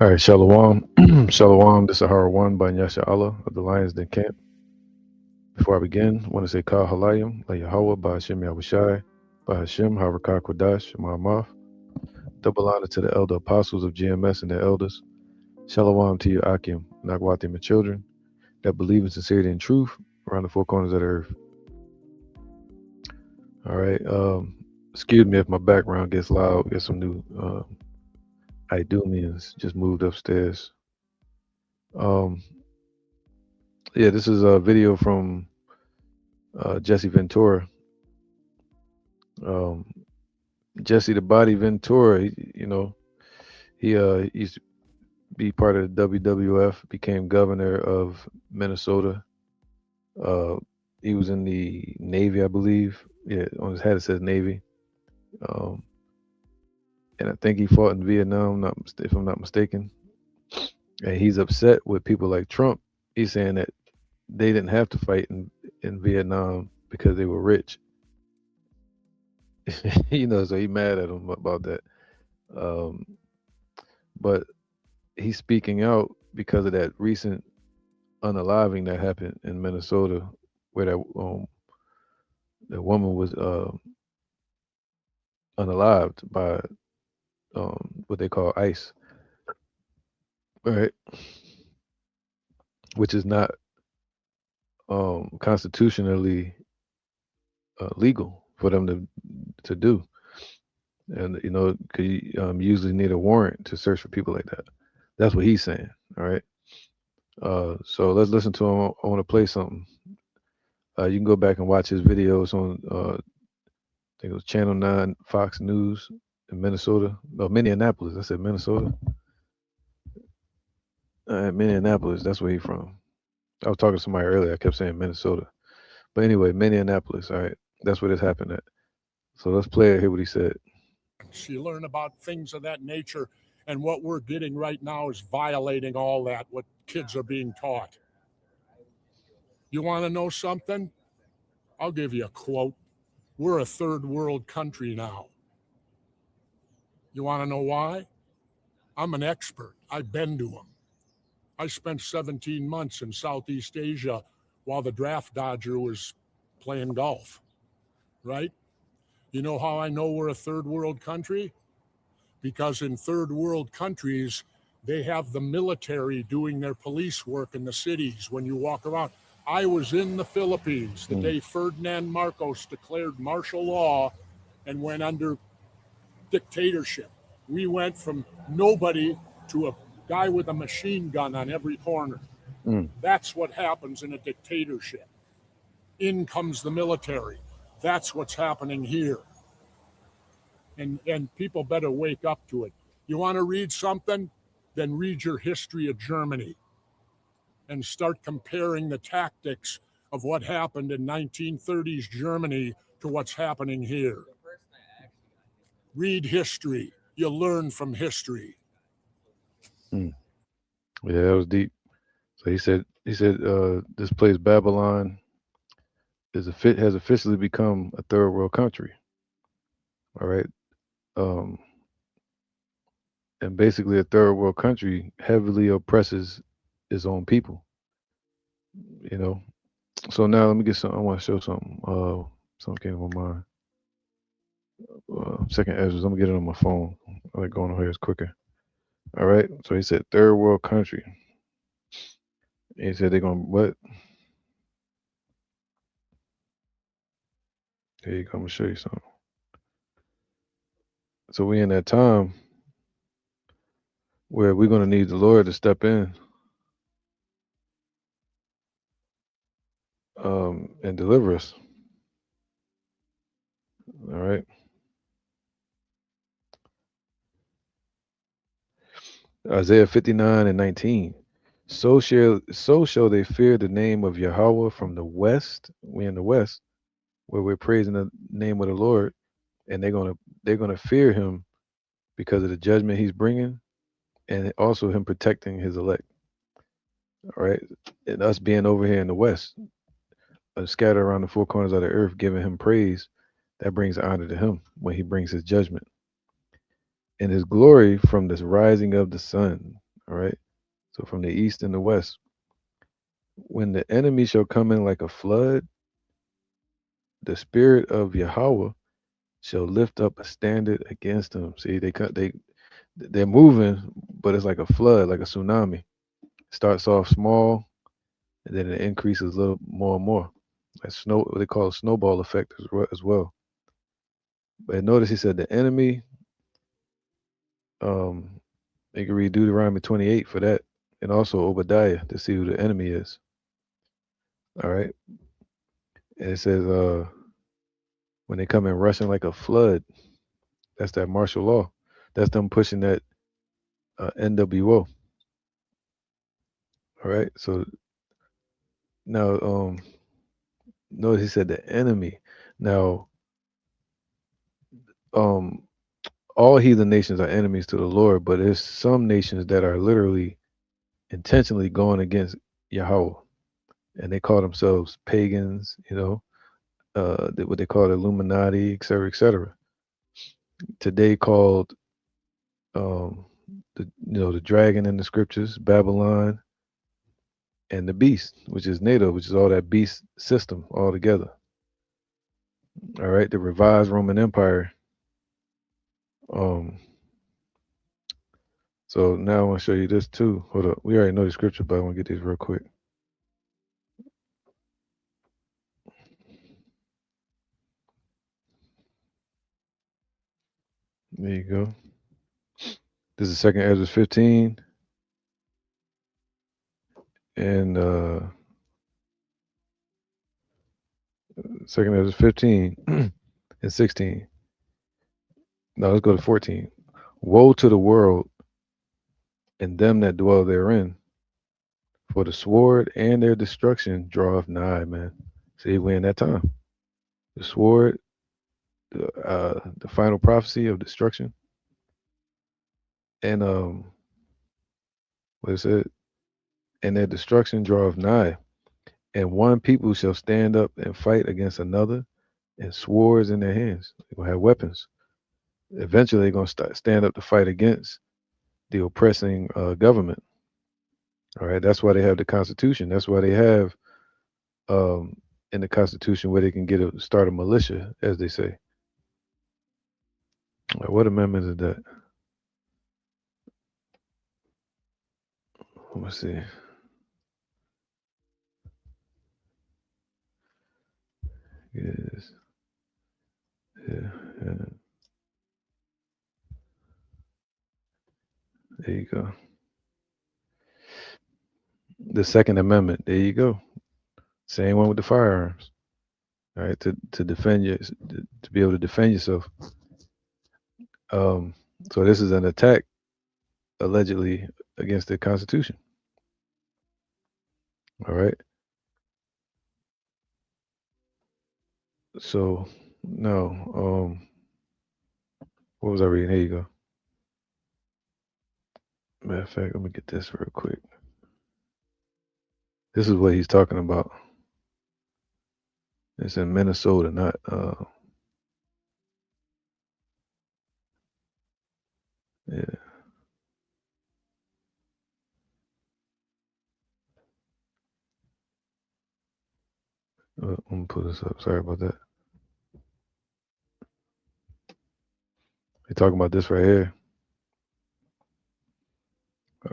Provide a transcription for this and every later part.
All right, Shalom. Shalom. This is Sahara 1 by Nyasha Allah of the Lions Den Camp. Before I begin, I want to say Kal Halayim, La Yahweh, Ba Hashem Yahushai, Ba Hashem, Harakah Kodash, Ma'amaf. Double honor to the elder apostles of GMS and their elders. Shalom to you, Akim, Nagwatim, and children that believe in sincerity and truth around the four corners of the earth. All right. Excuse me if my background gets loud. Get some new Idumeans just moved upstairs. Um, yeah, this is a video from Jesse Ventura. Um, Jesse the Body Ventura, he used to be part of the WWF, became governor of Minnesota. He was in the Navy, I believe. Yeah, on his hat it says Navy. Um, and I think he fought in Vietnam, if I'm not mistaken. And he's upset with people like Trump. He's saying that they didn't have to fight in Vietnam because they were rich. So he mad at him about that. Um, but he's speaking out because of that recent unaliving that happened in Minnesota, where that woman was unalived by what they call ICE, right? Which is not constitutionally legal for them to do. And cause you usually need a warrant to search for people like that. That's what he's saying. All right. So let's listen to him. I want to play something. You can go back and watch his videos on I think it was Channel 9 Fox News in Minnesota. No, Minneapolis. I said Minnesota. Minneapolis, that's where he's from. I was talking to somebody earlier. I kept saying Minnesota. But anyway, Minneapolis. All right. That's where this happened at. So let's play it. Hear what he said. You learn about things of that nature, and what we're getting right now is violating all that, what kids are being taught. You want to know something? I'll give you a quote. We're a third world country now. You want to know why? I'm an expert. I've been to them. I spent 17 months in Southeast Asia while the draft dodger was playing golf, right? You know how I know we're a third world country? Because in third world countries, they have the military doing their police work in the cities when you walk around. I was in the Philippines the day Ferdinand Marcos declared martial law and went under dictatorship. We went from nobody to a guy with a machine gun on every corner. That's what happens in a dictatorship. In comes the military. That's what's happening here. And people better wake up to it. You want to read something? Then read your history of Germany and start comparing the tactics of what happened in 1930s Germany to what's happening here. Read history. You learn from history. Yeah, that was deep. So he said this place Babylon has officially become a third world country. All right. And basically a third world country heavily oppresses its own people. So now let me get some. I want to show something. Something came to my mind. Second Ezra. I'm gonna get it on my phone. I like going on here. It's quicker. All right. So he said third world country. And he said they're gonna what? Here you go. I'm gonna show you something. So we in that time where we're gonna need the Lord to step in and deliver us. All right. Isaiah 59 and 19. So shall they fear the name of Yahweh from the west. We in the west, where we're praising the name of the Lord, and they're gonna fear him because of the judgment he's bringing, and also him protecting his elect. All right, and us being over here in the west, scattered around the four corners of the earth, giving him praise, that brings honor to him when he brings his judgment and his glory from this rising of the sun. All right. So from the east and the west, when the enemy shall come in like a flood, the spirit of Yahweh shall lift up a standard against them. See, they're moving, but it's like a flood, like a tsunami. Starts off small, and then it increases a little more and more. Like snow, what they call a snowball effect as well. But notice he said the enemy. Um, you can read Deuteronomy 28 for that, and also Obadiah to see who the enemy is. All right, and it says when they come in rushing like a flood, that's that martial law. That's them pushing that NWO. All right, so now notice he said the enemy. Now um all heathen nations are enemies to the Lord, but there's some nations that are literally intentionally going against Yahweh, and they call themselves pagans. What they call the Illuminati, et cetera, et cetera. Today called um, the dragon in the scriptures, Babylon, and the beast, which is NATO, which is all that beast system all together. All right, the revised Roman Empire. Um, so now I want to show you this too. Hold up, we already know the scripture, but I want to get these real quick. There you go. This is Second Ezra 15 and Second Ezra 15 and 16. No, let's go to 14. Woe to the world and them that dwell therein, for the sword and their destruction draweth nigh, man. See, we're in that time. The sword, the final prophecy of destruction, and what is it? And their destruction draweth nigh. And one people shall stand up and fight against another, and swords in their hands. They're gonna have weapons. Eventually, they're gonna stand up to fight against the oppressing government. All right, that's why they have the Constitution. That's why they have um, in the Constitution where they can start a militia, as they say. What amendment is that? Let me see. Yes. Yeah, yeah. There you go. The Second Amendment. There you go. Same one with the firearms. All right, to defend you, to be able to defend yourself. Um, so this is an attack allegedly against the Constitution. All right. So no. What was I reading? Here you go. Matter of fact, let me get this real quick. This is what he's talking about. It's in Minnesota, not yeah. I'm gonna pull this up. Sorry about that. He's talking about this right here.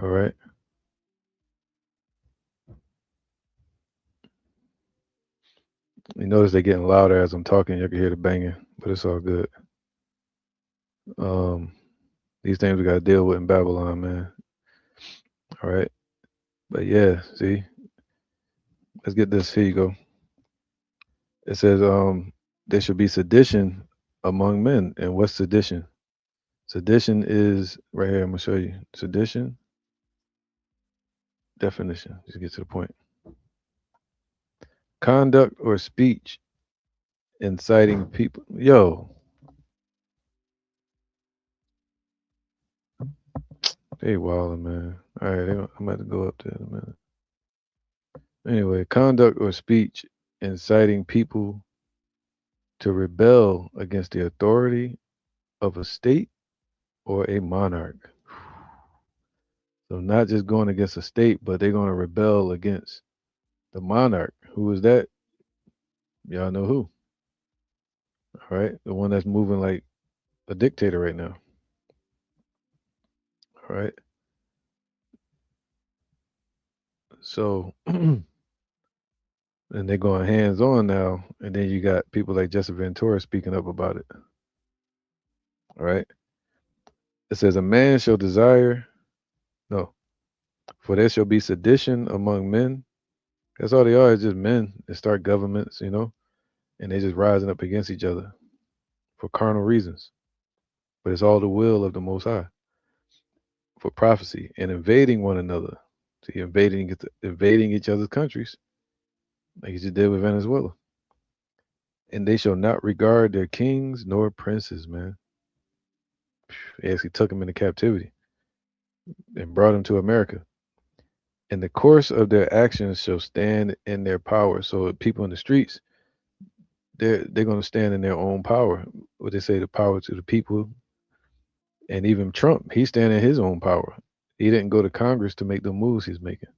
All right. You notice they're getting louder as I'm talking. You can hear the banging, but it's all good. Um, these things we got to deal with in Babylon, man. All right. But yeah, see, let's get this. Here you go. It says, there should be sedition among men. And what's sedition? Sedition is right here. I'm gonna show you. Sedition definition. Just get to the point. Conduct or speech inciting people. Yo, they wildin', man. All right, I'm about to go up there in a minute. Anyway, conduct or speech inciting people to rebel against the authority of a state or a monarch. So not just going against a state, but they're going to rebel against the monarch. Who is that? Y'all know who? All right, the one that's moving like a dictator right now. All right, so and they're going hands on now, and then you got people like Jesse Ventura speaking up about it. All right, it says a man shall desire no, for there shall be sedition among men. That's all they are, is just men that start governments, and they just rising up against each other for carnal reasons. But it's all the will of the Most High for prophecy and invading one another. See, invading each other's countries, like you just did with Venezuela. And they shall not regard their kings nor princes, man. They actually took them into captivity and brought them to America. And the course of their actions shall stand in their power. So people in the streets, they're going to stand in their own power. What they say, the power to the people. And even Trump, he's standing in his own power. He didn't go to Congress to make the moves he's making.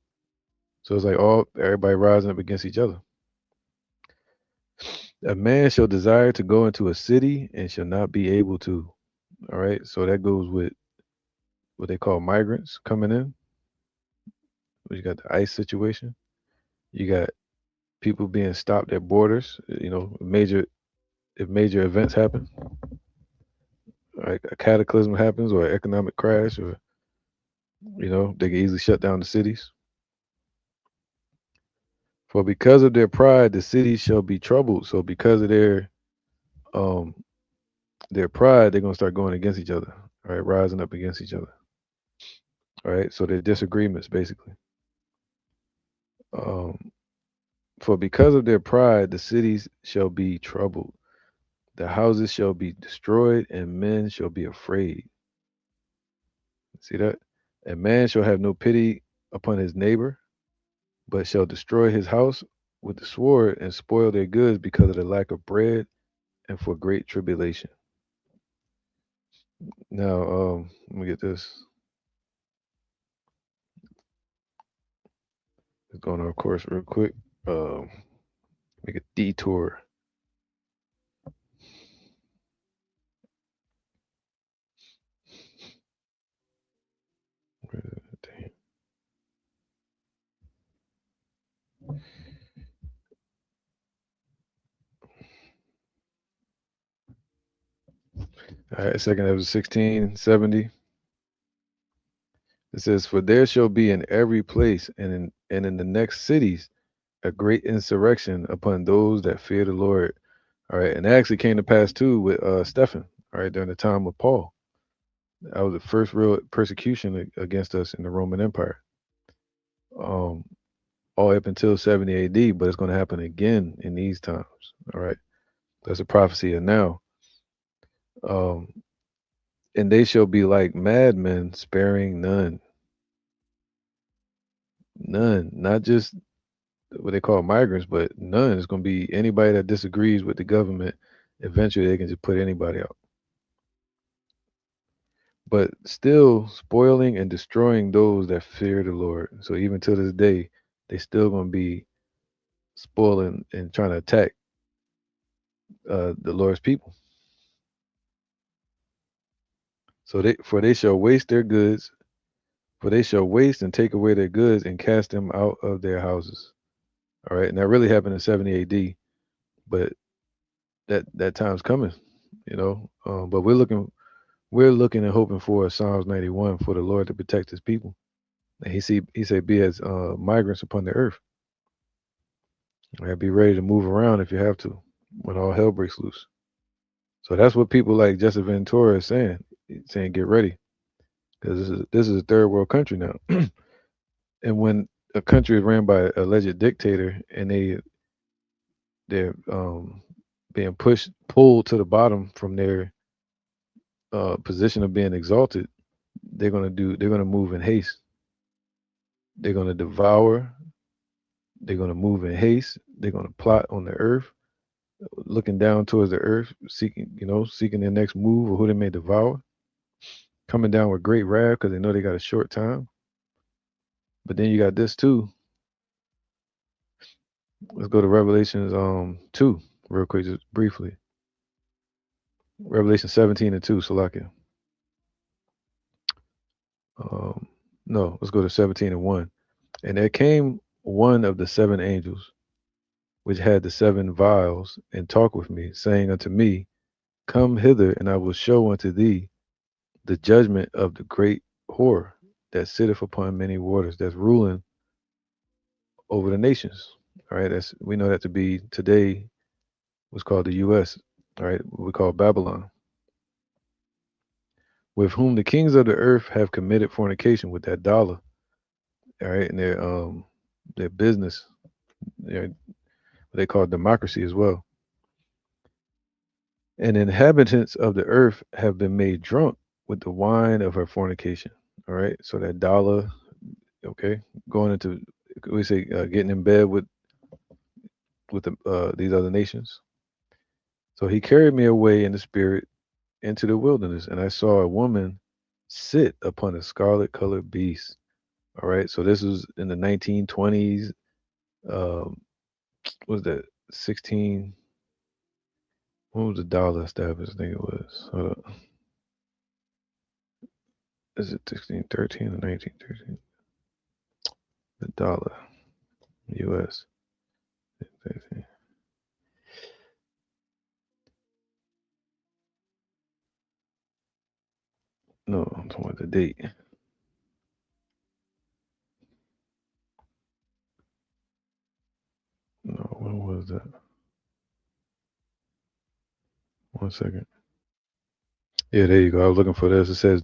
So it's like everybody rising up against each other. A man shall desire to go into a city and shall not be able to. All right. So that goes with what they call migrants coming in. You got the ICE situation. You got people being stopped at borders. If major events happen, like a cataclysm happens or an economic crash, or they can easily shut down the cities. For because of their pride, the cities shall be troubled. So because of um their pride, they're gonna start going against each other. All right, rising up against each other. All right, so they're disagreements basically. Um, for because of their pride, the cities shall be troubled. The houses shall be destroyed, and men shall be afraid. See that? And man shall have no pity upon his neighbor, but shall destroy his house with the sword and spoil their goods because of the lack of bread and for great tribulation. Now, let me get this. Let's go on our course real quick. Um, Make a detour. All right, second episode 1670. It says, "For there shall be in every place and in the next cities a great insurrection upon those that fear the Lord." All right, and that actually came to pass too with Stephen. All right, during the time of Paul, that was the first real persecution against us in the Roman Empire. Um, all up until 70 A.D., but it's going to happen again in these times. All right, that's a prophecy, and now, um, and they shall be like madmen, sparing none, none, not just what they call migrants, but none is going to be anybody that disagrees with the government. Eventually, they can just put anybody out. But still spoiling and destroying those that fear the Lord. So even to this day, they still going to be spoiling and trying to attack the Lord's people. So they shall waste their goods, for they shall waste and take away their goods and cast them out of their houses. All right, and that really happened in 70 A.D. But that time's coming, But we're looking and hoping for Psalms 91 for the Lord to protect His people. And He said, "Be as migrants upon the earth. And be ready to move around if you have to when all hell breaks loose." So that's what people like Jesse Ventura is saying. He's saying, "Get ready, because this is a third world country now." And when a country is ran by an alleged dictator and they're being pulled to the bottom from their position of being exalted, they're gonna move in haste. They're gonna devour. They're gonna move in haste. They're gonna plot on the earth, looking down towards the earth, seeking their next move or who they may devour, coming down with great wrath because they know they got a short time. But then you got this too. Let's go to Revelations 2 real quick, just briefly. Revelation 17 and 2, Salakia. Um, no, let's go to 17 and 1. And there came one of the seven angels, which had the seven vials, and talked with me, saying unto me, Come hither, and I will show unto thee the judgment of the great whore that sitteth upon many waters, that's ruling over the nations. All right, that's we know that to be today what's called the U.S. All right, what we call Babylon, with whom the kings of the earth have committed fornication with that dollar. All right, and their business, their, what they call democracy as well. And inhabitants of the earth have been made drunk with the wine of her fornication. All right, so that dollar, okay, going into we say getting in bed with these other nations. So he carried me away in the spirit into the wilderness, and I saw a woman sit upon a scarlet colored beast. All right, so this was in the 1920s. Um, what was that 16? What was the dollar established? I think it was. Hold up. Is it 1613 or 1913? The dollar, U.S. No, I'm talking about the date. No, when was that? 1 second. Yeah, there you go. I was looking for this. It says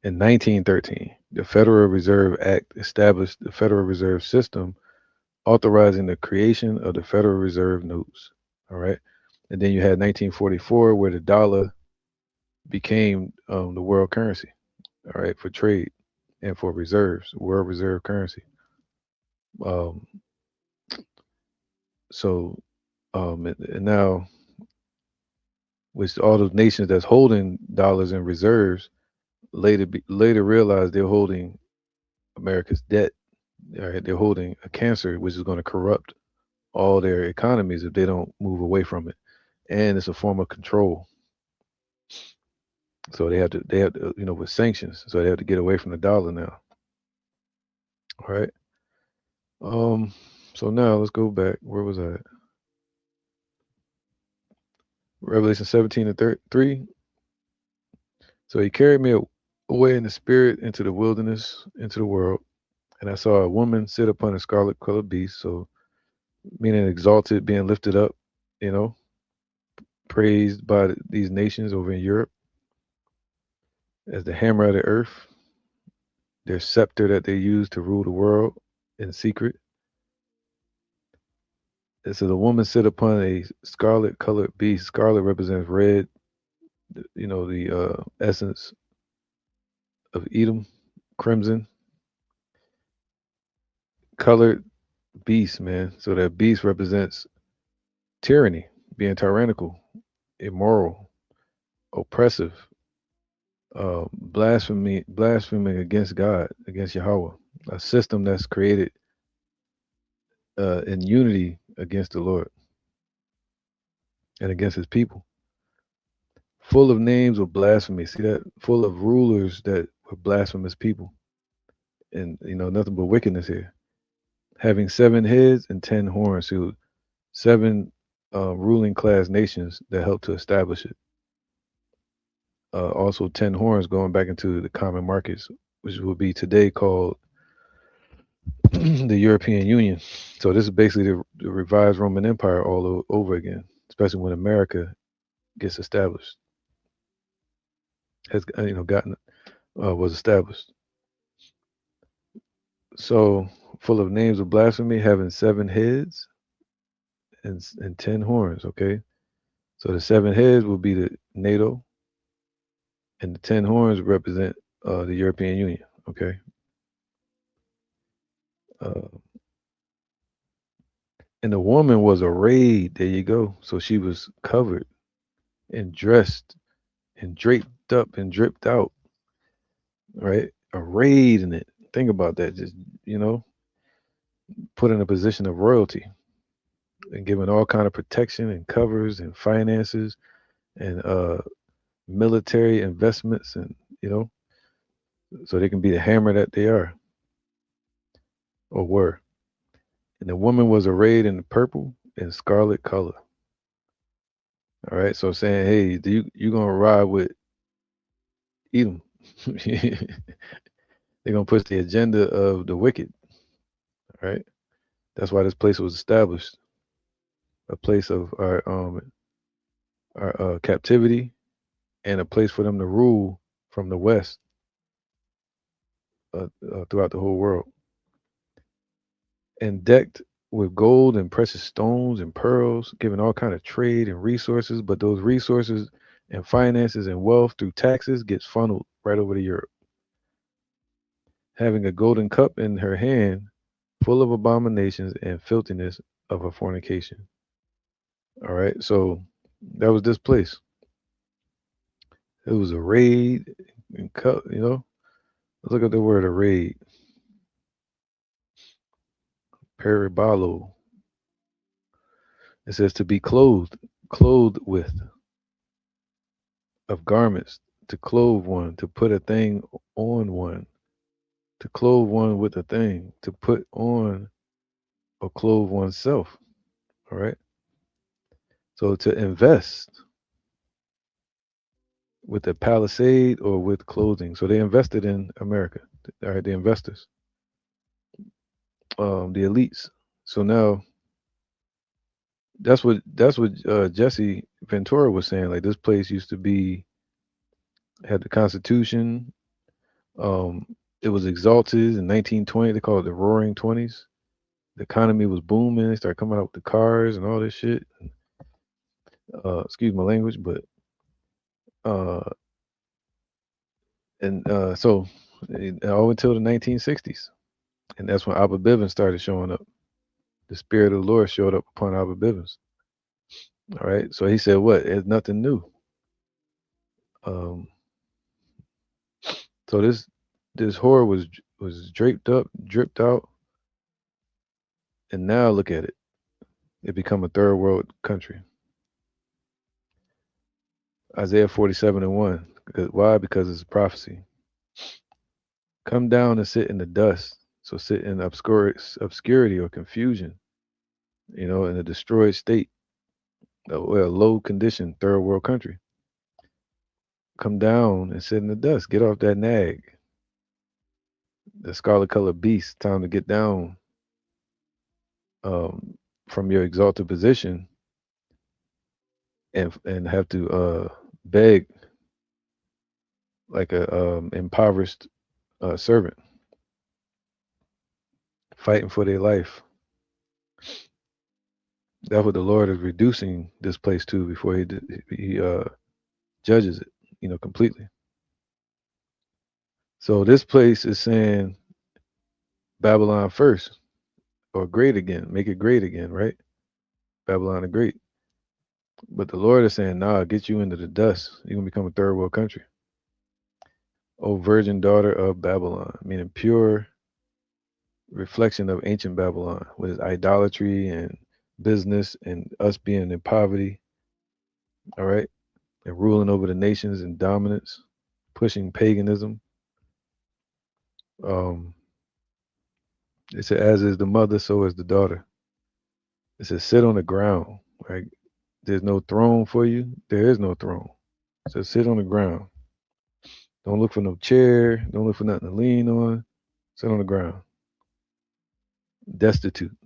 in 1913, the Federal Reserve Act established the Federal Reserve System, authorizing the creation of the Federal Reserve notes. All right. And then you had 1944, where the dollar became the world currency, all right, for trade and for reserves, world reserve currency. Um, so, and now, with all those nations that's holding dollars in reserves, later realize they're holding America's debt. All right, they're holding a cancer, which is going to corrupt all their economies if they don't move away from it. And it's a form of control. So they have to, with sanctions. So they have to get away from the dollar now. All right. Um. So now let's go back. Where was I? At? Revelation 17 and 3. So he carried me away in the spirit into the wilderness, into the world, and I saw a woman sit upon a scarlet colored beast. So meaning exalted, being lifted up, you know, praised by these nations over in Europe as the hammer of the earth, their scepter that they use to rule the world in secret. And so the woman sit upon a scarlet colored beast. Scarlet represents red, the essence of Edom, crimson colored beast, man. So that beast represents tyranny, being tyrannical, immoral, oppressive, blaspheming against God, against Yahweh, a system that's created in unity against the Lord and against His people, full of names of blasphemy. See that? Full of rulers that were blasphemous people, and nothing but wickedness here. Having 7 heads and 10 horns, so seven ruling class nations that helped to establish it. Also, 10 horns going back into the common markets, which would be today called the European Union. So this is basically the revised Roman Empire over again, especially when America gets established, has gotten was established. So full of names of blasphemy, having 7 heads and 10 horns. Okay, so the 7 heads will be the NATO, and the 10 horns represent the European Union. Okay, uh, and the woman was arrayed. There you go. So she was covered and dressed and draped up and dripped out, right? Arrayed in it. Think about that. Just put in a position of royalty and given all kind of protection and covers and finances and military investments and so they can be the hammer that they are or were. And the woman was arrayed in purple and scarlet color. All right, so saying, hey, you gonna ride with Edom? They're gonna push the agenda of the wicked. All right, that's why this place was established, a place of our captivity and a place for them to rule from the west throughout the whole world, and decked with gold and precious stones and pearls, giving all kind of trade and resources. But those resources and finances and wealth through taxes gets funneled right over to Europe. Having a golden cup in her hand, full of abominations and filthiness of her fornication. All right, so that was this place. It was arrayed and cut. Let's look at the word arrayed. Parabolo. It says to be clothed with, of garments, to clothe one, to put a thing on one, to clothe one with a thing, to put on or clothe oneself. All right. So to invest with a palisade or with clothing. So they invested in America. All right, the investors, the elites. So now that's what Jesse Ventura was saying. Like this place used to be had the Constitution. Um, it was exalted in 1920. They call it the Roaring Twenties. The economy was booming. They started coming out with the cars and all this shit. Excuse my language, but uh, and so all until the 1960s, and that's when Abba Bivens started showing up. The Spirit of the Lord showed up upon Abba Bivens. All right, so he said, "What? It's nothing new." Um, so this whore was draped up, dripped out, and now look at it. It become a third world country. Isaiah 47:1. Why? Because it's a prophecy. Come down and sit in the dust. So sit in obscurity or confusion, in a destroyed state, a low condition, third world country. Come down and sit in the dust. Get off that nag, the scarlet colored beast. Time to get down from your exalted position and have to beg like a impoverished servant, fighting for their life. That's what the Lord is reducing this place to before he judges it, completely. So this place is saying Babylon first, or great again, make it great again, right? Babylon the Great. But the Lord is saying, nah, get you into the dust. You're gonna become a third world country. O virgin daughter of Babylon, meaning pure reflection of ancient Babylon, with its idolatry and business and us being in poverty, all right, and ruling over the nations in dominance, pushing paganism. Um, it said, as is the mother, so is the daughter. It says, sit on the ground, right? There's no throne for you. There is no throne. So sit on the ground. Don't look for no chair. Don't look for nothing to lean on. Sit on the ground. Destitute,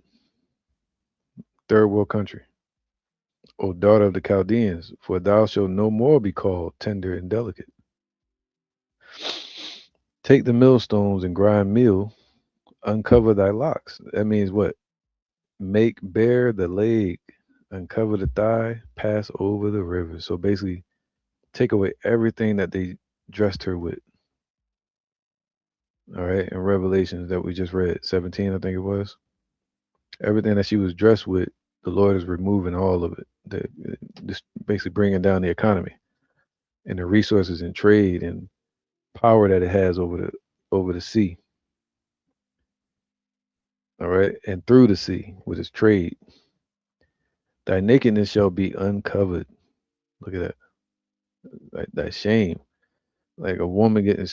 third world country. O daughter of the Chaldeans, for thou shalt no more be called tender and delicate. Take the millstones and grind meal, uncover thy locks. That means what? Make bare the leg, uncover the thigh, pass over the river. So basically, take away everything that they dressed her with. All right, in Revelations that we just read, 17, I think it was. Everything that she was dressed with, the Lord is removing all of it. Just basically bringing down the economy and the resources and trade and power that it has over the sea. All right, and through the sea with his trade. Thy nakedness shall be uncovered. Look at that. Like that shame. Like a woman getting,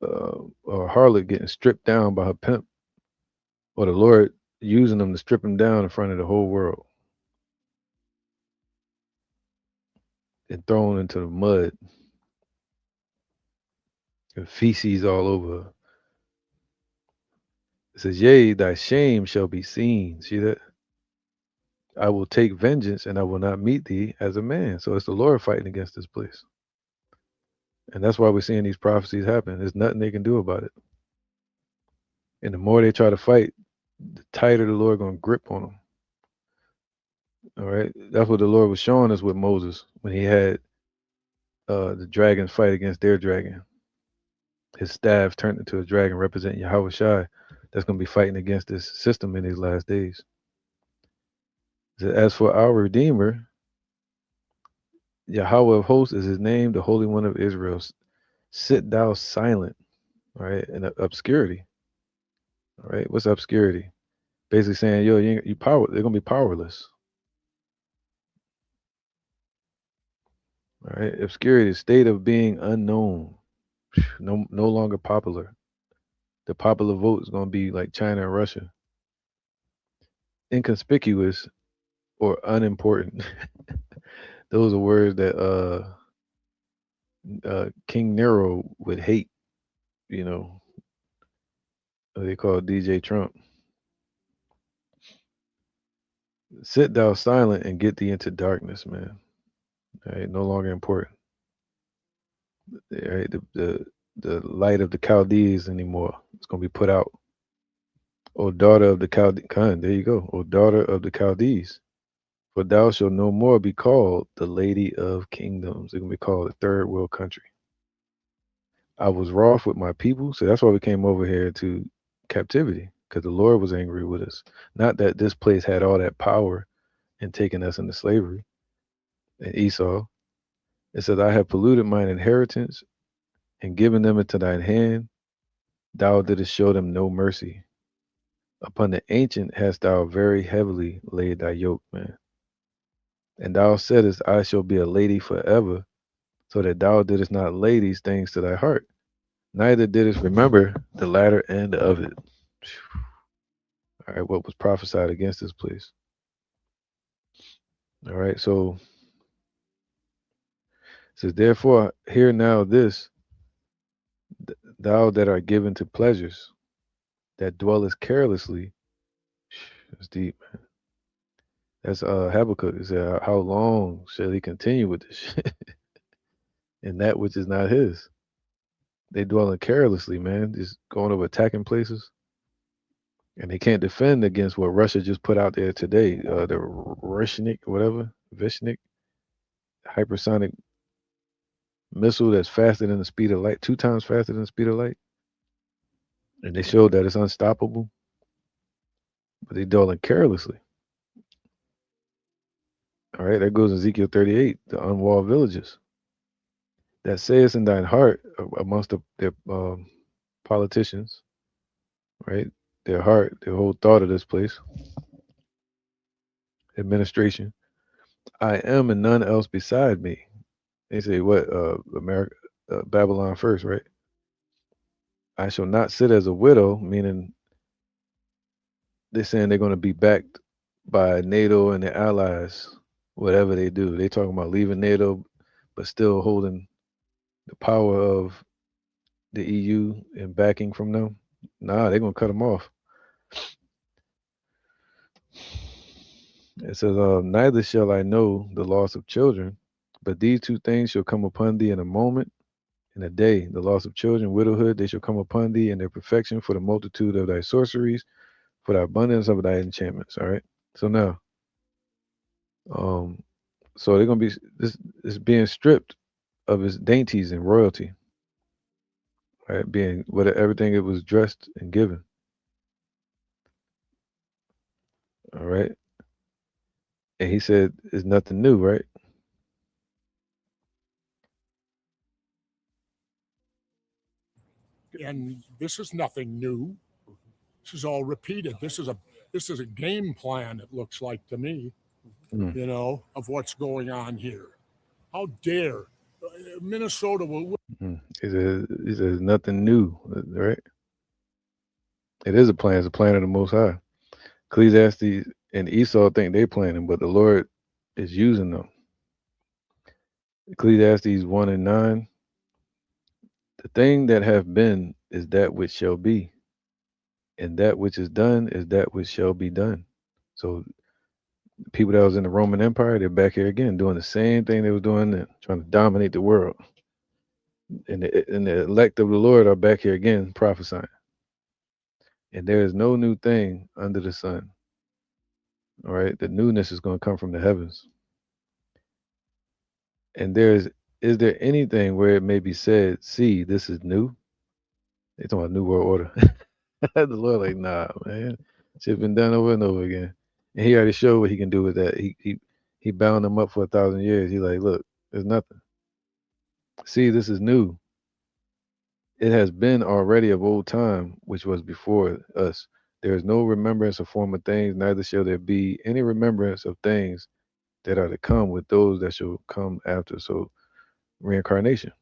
or a harlot getting stripped down by her pimp, or the Lord using them to strip him down in front of the whole world and thrown into the mud and feces all over her. It says, yea, thy shame shall be seen. See that? I will take vengeance and I will not meet thee as a man. So it's the Lord fighting against this place. And that's why we're seeing these prophecies happen. There's nothing they can do about it. And the more they try to fight, the tighter the Lord gonna grip on them. All right. That's what the Lord was showing us with Moses when he had the dragons fight against their dragon. His staff turned into a dragon representing Yahweh Shai that's gonna be fighting against this system in these last days. As for our Redeemer, Yahweh of hosts is his name, the Holy One of Israel. Sit thou silent, all right, in obscurity. All right. What's obscurity? Basically saying, yo, you power. They're gonna be powerless. All right. Obscurity, state of being unknown, no longer popular. The popular vote is gonna be like China and Russia, inconspicuous or unimportant. Those are words that King Nero would hate. You know, they call DJ Trump. Sit thou silent and get thee into darkness, man. All right, no longer important. All right, the light of the Chaldees anymore. It's gonna be put out. O daughter of the Chaldees, there you go. O daughter of the Chaldees, for thou shalt no more be called the Lady of Kingdoms. They're gonna be called a third world country. I was wroth with my people, so that's why we came over here to captivity, because the Lord was angry with us. Not that this place had all that power in taking us into slavery. And Esau, it says, I have polluted mine inheritance and given them into thine hand. Thou didst show them no mercy. Upon the ancient hast thou very heavily laid thy yoke, man. And thou saidest, I shall be a lady forever, so that thou didst not lay these things to thy heart, neither didst remember the latter end of it. All right, what was prophesied against this place. All right, so it says, therefore, hear now this, thou that art given to pleasures, that dwellest carelessly. That's deep, man. That's Habakkuk. It said, how long shall he continue with this shit? And that which is not his. They dwelling carelessly, man, just going over attacking places. And they can't defend against what Russia just put out there today. The Rushnik, whatever, Vishnik, hypersonic missile that's faster than the speed of light, 2 times faster than the speed of light. And they showed that it's unstoppable, but they dwelling carelessly. All right, that goes Ezekiel 38, the unwalled villages. That says in thine heart amongst their politicians, right? Their heart, their whole thought of this place, administration. I am and none else beside me. They say what? America, Babylon first, right? I shall not sit as a widow, meaning they're saying they're going to be backed by NATO and their allies, whatever they do. They talking about leaving NATO, but still holding the power of the EU and backing from them. Nah, they're gonna cut them off. It says, neither shall I know the loss of children, but these two things shall come upon thee in a moment, in a day, the loss of children, widowhood, they shall come upon thee in their perfection for the multitude of thy sorceries, for the abundance of thy enchantments. All right. So now, um, so they're gonna be this is being stripped of its dainties and royalty, right? Being what everything it was dressed and given. All right. And he said it's nothing new, right? And this is nothing new. This is all repeated. This is a game plan, it looks like to me, of what's going on here. How dare Minnesota will. He says nothing new, right? It is a plan. It's a plan of the Most High. Ecclesiastes and Esau think they planning, but the Lord is using them. Ecclesiastes 1:9. The thing that have been is that which shall be, and that which is done is that which shall be done. So people that was in the Roman Empire, they're back here again doing the same thing they was doing then, trying to dominate the world. And the elect of the Lord are back here again prophesying. And there is no new thing under the sun. All right. The newness is going to come from the heavens. And is there anything where it may be said, see, this is new? They're talking about New World Order. The Lord, like, nah, man. Shit's been done over and over again. And he already showed what he can do with that. He bound them up for 1,000 years. He's like, look, there's nothing. See, this is new. It has been already of old time, which was before us. There is no remembrance of former things, neither shall there be any remembrance of things that are to come with those that shall come after. So reincarnation,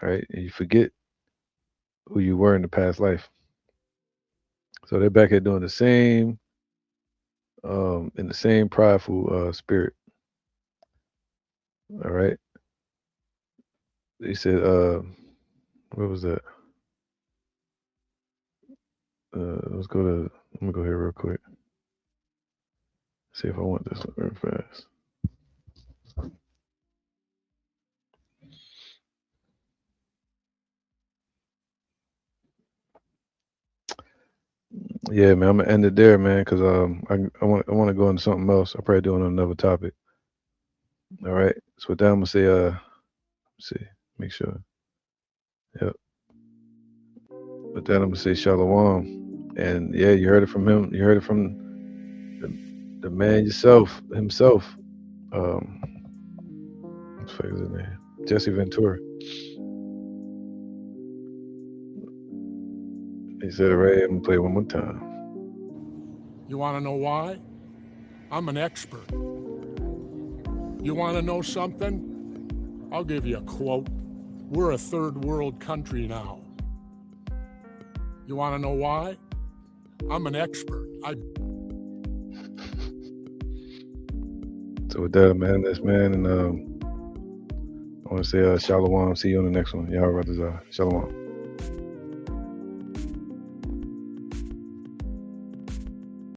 right? And you forget who you were in the past life. So they're back here doing the same, in the same prideful spirit. All right. They said, what was that? Let's go to. I'm gonna go here real quick. See if I want this real fast. Yeah, man, I'm gonna end it there, man, because I want to go into something else. I'll probably do it on another topic. All right. So with that, I'm gonna say let's see, make sure. Yep. With that, I'm gonna say shalom. And yeah, you heard it from him. You heard it from the man himself. What's his name? Jesse Ventura. He said it right. I'm gonna play it one more time. You want to know why? I'm an expert. You want to know something? I'll give you a quote. We're a third world country now. You want to know why? I'm an expert. So with that, man, this man, and I want to say shalom. See you on the next one. Y'all brothers. Shalom.